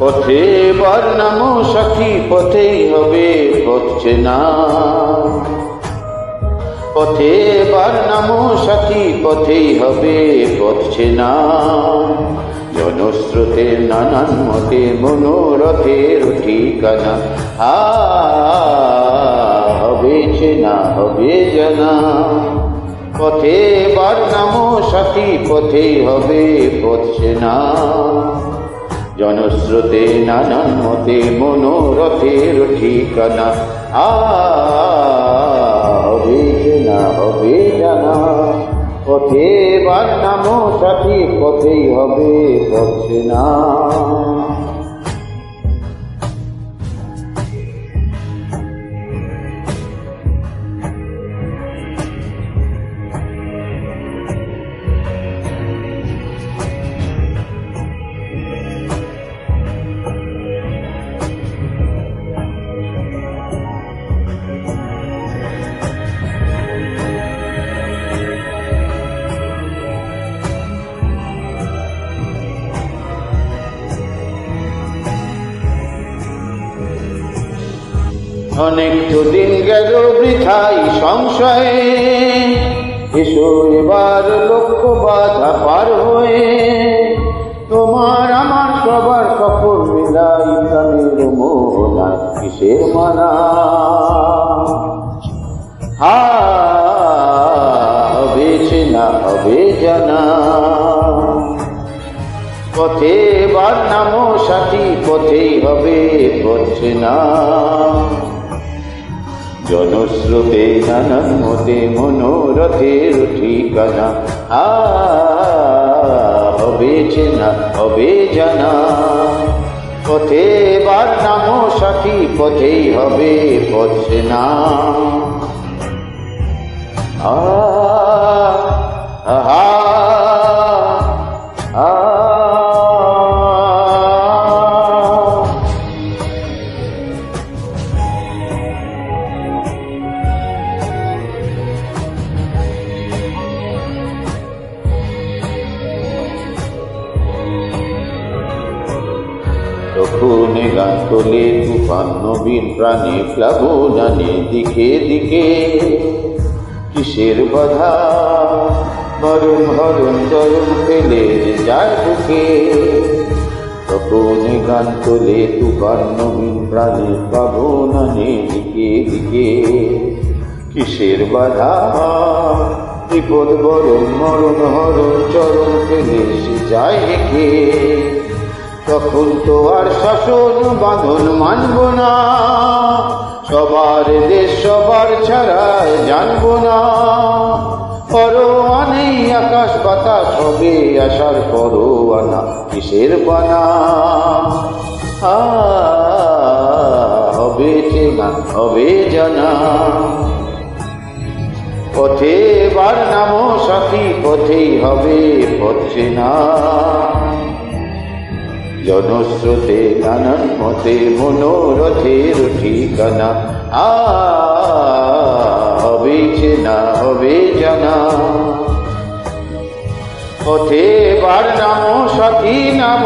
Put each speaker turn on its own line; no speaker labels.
পথে বর্ণাম সখী পথেই হবে পথ চেনা, পথে বর্ণাম সখী পথেই হবে পথ চেনা। জনস্রোতের নানান মতে মনোরথের ঠিকানা, হবে চেনা হবে জানা। পথে বর্ণাম সখী পথেই হবে পথ চেনা। জনস্রোতে নানান মতে মনোরথের ঠিকানা, হবে চেনা হবে জানা। পথে বর্ণাম সখী পথেই হবে পথ চেনা। অনেক তো দিন গেল বৃথাই সংশয়ে, এসো এবার লক্ষ্য বাধা পার হয়ে। তোমার আমার সবার সফর মিলাই প্রাণের মোহনা, কিসের মানা। হবে চেনা হবে জানা। পথে বর্ণাম সখী পথেই হবে পথ চেনা। জনস্রোতে নানান মতে মনোরথের ঠিকানা, হবে চেনা হবে জানা। পথে বর্ণাম সখী পথেই হবে পথ চেনা। তখন গান তোলে তুফান নবীন প্রাণে প্লাবনানে দিকে দিকে। কিসের বাধা মরণ হরণ চরণ ফেলে যায় বুকে। তখন গান তোলে তুফান নবীন প্রাণে প্লাবনানে দিকে দিকে। কিসের বাধা বিপদ বরণ মরণ হরণ চরণ ফেলে যায় রেখে। তখন তো আর শাসন বাঁধন মানব না, সবার দেশ সবার ছাড়ায় জানব না। পরোয়ানে আকাশ বাতাস হবে আসার পরোয়ানা, কিসের বানা। হবে চেনা হবে জানা। পথে বর্ণাম সখী পথেই হবে পথ চেনা। জনস্রোতে নানান মতে মনোরথের ঠিকানা, হবে চেনা হবে জানা। পথে বর্ণাম সখী নাম